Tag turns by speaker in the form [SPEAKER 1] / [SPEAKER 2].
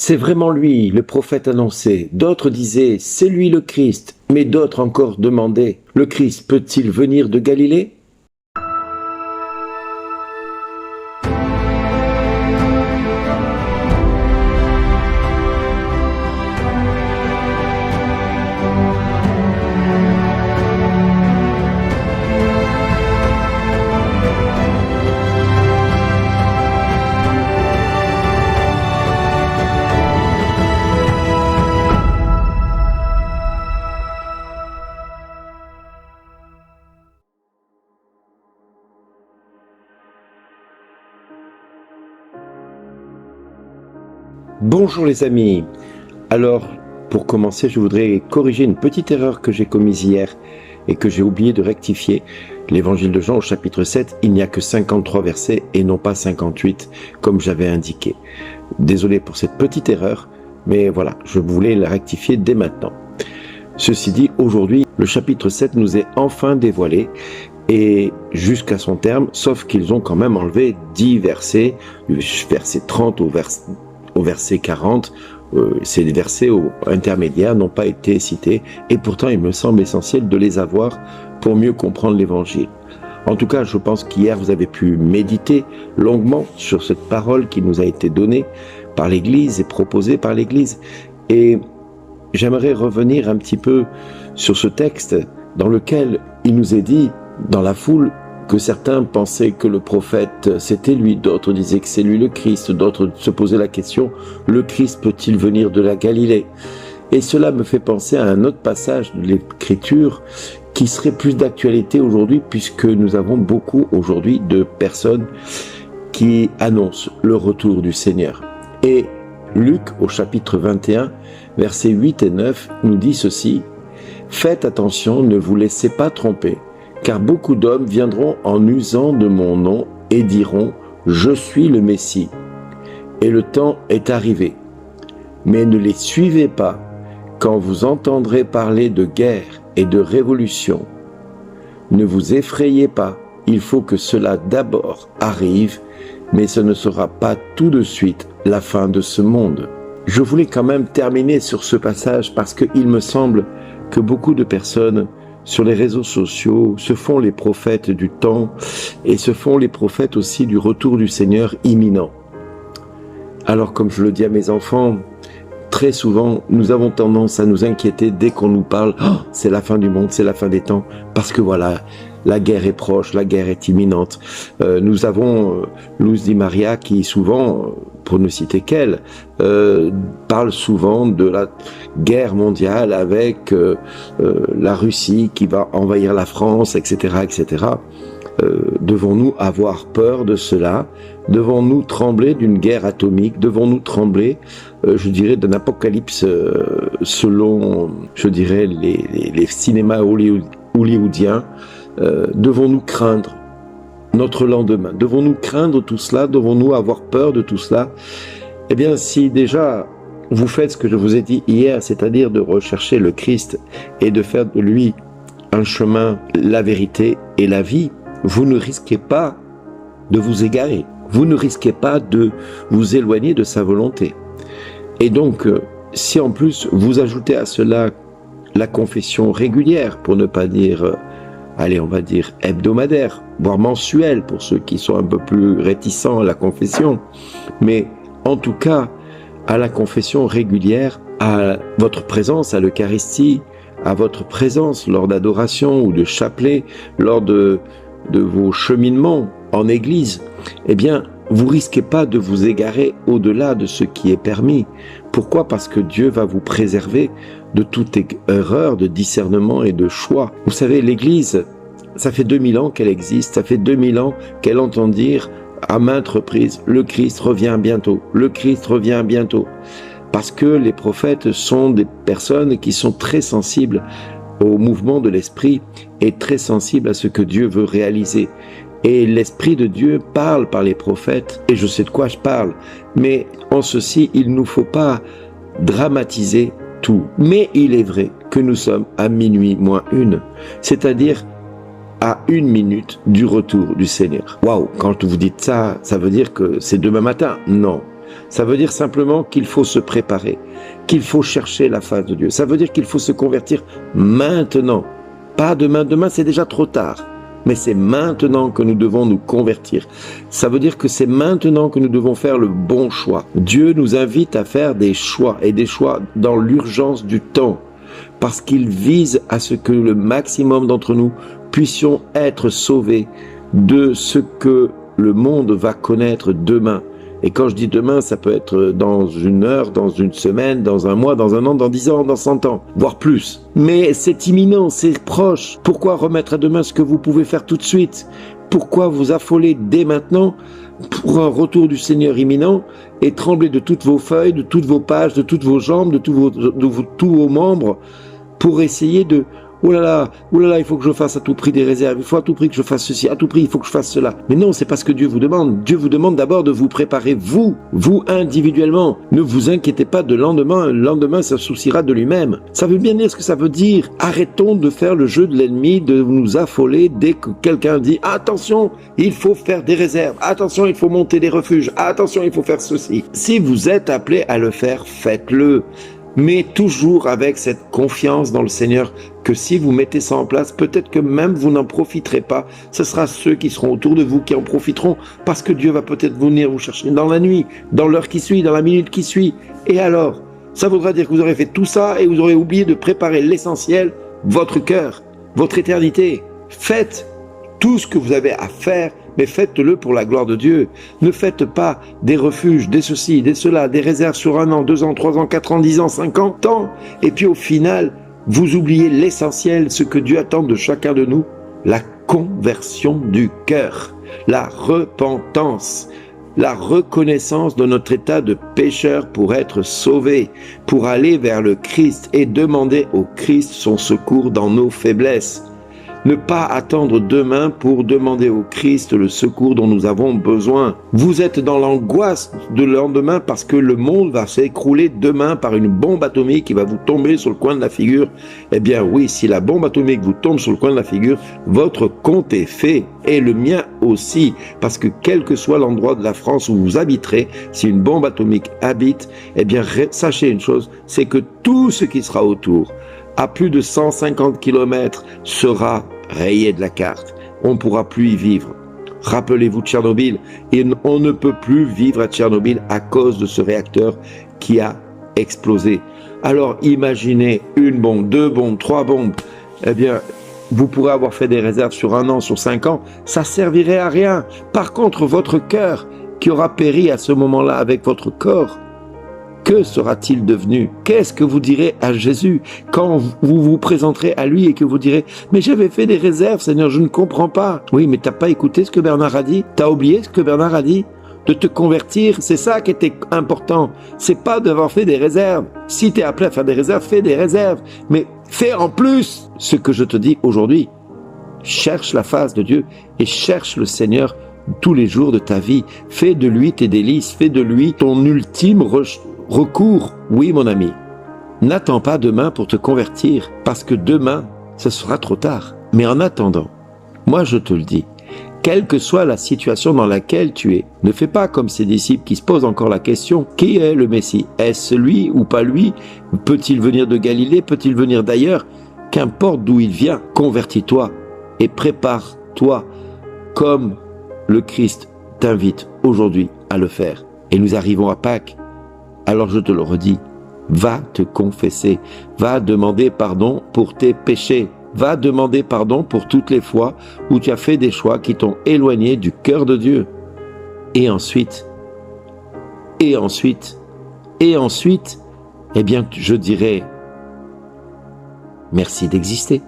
[SPEAKER 1] c'est vraiment lui, le prophète annoncé. D'autres disaient, c'est lui le Christ. Mais d'autres encore demandaient, le Christ peut-il venir de Galilée ? Bonjour les amis. Alors, pour commencer, je voudrais corriger une petite erreur que j'ai commise hier et que j'ai oublié de rectifier. L'évangile de Jean au chapitre 7, il n'y a que 53 versets et non pas 58 comme j'avais indiqué. Désolé pour cette petite erreur, mais voilà, je voulais la rectifier dès maintenant. Ceci dit, aujourd'hui, le chapitre 7 nous est enfin dévoilé et jusqu'à son terme, sauf qu'ils ont quand même enlevé 10 versets, du verset 30 au verset 40, ces versets intermédiaires n'ont pas été cités et pourtant il me semble essentiel de les avoir pour mieux comprendre l'évangile. En tout cas, je pense qu'hier vous avez pu méditer longuement sur cette parole qui nous a été donnée par l'Église et proposée par l'Église. Et j'aimerais revenir un petit peu sur ce texte dans lequel il nous est dit dans la foule que certains pensaient que le prophète c'était lui, d'autres disaient que c'est lui le Christ, d'autres se posaient la question, le Christ peut-il venir de la Galilée ? Et cela me fait penser à un autre passage de l'Écriture qui serait plus d'actualité aujourd'hui puisque nous avons beaucoup aujourd'hui de personnes qui annoncent le retour du Seigneur. Et Luc au chapitre 21, versets 8 et 9 nous dit ceci, « Faites attention, ne vous laissez pas tromper. Car beaucoup d'hommes viendront en usant de mon nom et diront « Je suis le Messie ». Et le temps est arrivé. Mais ne les suivez pas quand vous entendrez parler de guerre et de révolution. Ne vous effrayez pas, il faut que cela d'abord arrive, mais ce ne sera pas tout de suite la fin de ce monde. Je voulais quand même terminer sur ce passage parce qu'il me semble que beaucoup de personnes sur les réseaux sociaux, se font les prophètes du temps et se font les prophètes aussi du retour du Seigneur imminent. Alors comme je le dis à mes enfants, très souvent nous avons tendance à nous inquiéter dès qu'on nous parle « Oh, c'est la fin du monde, c'est la fin des temps » parce que voilà, la guerre est proche, la guerre est imminente. Nous avons Luz Di Maria qui souvent, pour ne citer qu'elle, parle souvent de la guerre mondiale avec la Russie qui va envahir la France, etc., etc. Devons-nous avoir peur de cela ? Devons-nous trembler d'une guerre atomique ? Devons-nous trembler, je dirais, d'un apocalypse selon, je dirais, les cinémas hollywoodiens ? Devons-nous craindre notre lendemain ? Devons-nous craindre tout cela ? Devons-nous avoir peur de tout cela ? Eh bien, si déjà vous faites ce que je vous ai dit hier, c'est-à-dire de rechercher le Christ et de faire de lui un chemin, la vérité et la vie, vous ne risquez pas de vous égarer. Vous ne risquez pas de vous éloigner de sa volonté. Et donc, si en plus vous ajoutez à cela la confession régulière, pour ne pas dire allez, on va dire hebdomadaire, voire mensuel pour ceux qui sont un peu plus réticents à la confession, mais en tout cas à la confession régulière, à votre présence à l'Eucharistie, à votre présence lors d'adoration ou de chapelet, lors de vos cheminements en église, eh bien, vous risquez pas de vous égarer au-delà de ce qui est permis. Pourquoi ? Parce que Dieu va vous préserver de toute erreur, de discernement et de choix. Vous savez, l'Église, ça fait 2000 ans qu'elle existe, ça fait 2000 ans qu'elle entend dire à maintes reprises, le Christ revient bientôt, le Christ revient bientôt. Parce que les prophètes sont des personnes qui sont très sensibles au mouvement de l'Esprit et très sensibles à ce que Dieu veut réaliser. Et l'Esprit de Dieu parle par les prophètes, et je sais de quoi je parle, mais en ceci, il ne nous faut pas dramatiser tout. Mais il est vrai que nous sommes à minuit moins une, c'est-à-dire à 1 minute du retour du Seigneur. Waouh, quand vous dites ça, ça veut dire que c'est demain matin ? Non, Ça veut dire simplement qu'il faut se préparer, qu'il faut chercher la face de Dieu. Ça veut dire qu'il faut se convertir maintenant, pas demain. Demain, c'est déjà trop tard. Mais c'est maintenant que nous devons nous convertir. Ça veut dire que c'est maintenant que nous devons faire le bon choix. Dieu nous invite à faire des choix, et des choix dans l'urgence du temps, parce qu'il vise à ce que le maximum d'entre nous puissions être sauvés de ce que le monde va connaître demain. Et quand je dis demain, ça peut être dans une heure, dans une semaine, dans un mois, dans un an, dans 10 ans, dans 100 ans, voire plus. Mais c'est imminent, c'est proche. Pourquoi remettre à demain ce que vous pouvez faire tout de suite? Pourquoi vous affoler dès maintenant pour un retour du Seigneur imminent et trembler de toutes vos feuilles, de toutes vos pages, de toutes vos jambes, de tous vos membres pour essayer de... Oh là là, il faut que je fasse à tout prix des réserves, il faut à tout prix que je fasse ceci, à tout prix il faut que je fasse cela. Mais non, c'est pas ce que Dieu vous demande. Dieu vous demande d'abord de vous préparer, vous individuellement. Ne vous inquiétez pas de lendemain, le lendemain ça souciera de lui-même. Ça veut bien dire ce que ça veut dire. Arrêtons de faire le jeu de l'ennemi, de nous affoler dès que quelqu'un dit « Attention, il faut faire des réserves, attention, il faut monter des refuges, attention, il faut faire ceci ». Si vous êtes appelé à le faire, faites-le. Mais toujours avec cette confiance dans le Seigneur que si vous mettez ça en place, peut-être que même vous n'en profiterez pas. Ce sera ceux qui seront autour de vous qui en profiteront parce que Dieu va peut-être venir vous chercher dans la nuit, dans l'heure qui suit, dans la minute qui suit. Et alors, ça voudra dire que vous aurez fait tout ça et vous aurez oublié de préparer l'essentiel, votre cœur, votre éternité. Faites tout ce que vous avez à faire, mais faites-le pour la gloire de Dieu. Ne faites pas des refuges, des ceci, des cela, des réserves sur 1 an, 2 ans, 3 ans, 4 ans, 10 ans, 50 ans. Et puis au final, vous oubliez l'essentiel, ce que Dieu attend de chacun de nous, la conversion du cœur, la repentance, la reconnaissance de notre état de pécheur pour être sauvé, pour aller vers le Christ et demander au Christ son secours dans nos faiblesses. Ne pas attendre demain pour demander au Christ le secours dont nous avons besoin. Vous êtes dans l'angoisse de lendemain parce que le monde va s'écrouler demain par une bombe atomique qui va vous tomber sur le coin de la figure. Eh bien oui, si la bombe atomique vous tombe sur le coin de la figure, votre compte est fait. Et le mien aussi. Parce que quel que soit l'endroit de la France où vous habiterez, si une bombe atomique habite, eh bien sachez une chose, c'est que tout ce qui sera autour, à plus de 150 km, sera rayé de la carte. On ne pourra plus y vivre. Rappelez-vous de Tchernobyl. Et on ne peut plus vivre à Tchernobyl à cause de ce réacteur qui a explosé. Alors imaginez une bombe, 2 bombes, 3 bombes. Eh bien, vous pourrez avoir fait des réserves sur 1 an, sur 5 ans. Ça servirait à rien. Par contre, votre cœur qui aura péri à ce moment-là avec votre corps, que sera-t-il devenu? Qu'est-ce que vous direz à Jésus quand vous vous présenterez à lui et que vous direz « Mais j'avais fait des réserves, Seigneur, je ne comprends pas. » Oui, mais t'as pas écouté ce que Bernard a dit? T'as oublié ce que Bernard a dit? De te convertir, c'est ça qui était important. C'est pas d'avoir fait des réserves. Si t'es appelé à faire des réserves, fais des réserves. Mais fais en plus ce que je te dis aujourd'hui. Cherche la face de Dieu et cherche le Seigneur tous les jours de ta vie. Fais de lui tes délices, fais de lui ton ultime recours. Oui, mon ami, n'attends pas demain pour te convertir, parce que demain, ce sera trop tard. Mais en attendant, moi je te le dis, quelle que soit la situation dans laquelle tu es, ne fais pas comme ces disciples qui se posent encore la question, qui est le Messie? Est-ce lui ou pas lui? Peut-il venir de Galilée? Peut-il venir d'ailleurs? Qu'importe d'où il vient, convertis-toi et prépare-toi comme le Christ t'invite aujourd'hui à le faire. Et nous arrivons à Pâques. Alors je te le redis, va te confesser, va demander pardon pour tes péchés, va demander pardon pour toutes les fois où tu as fait des choix qui t'ont éloigné du cœur de Dieu. Et ensuite, eh bien je dirais, merci d'exister.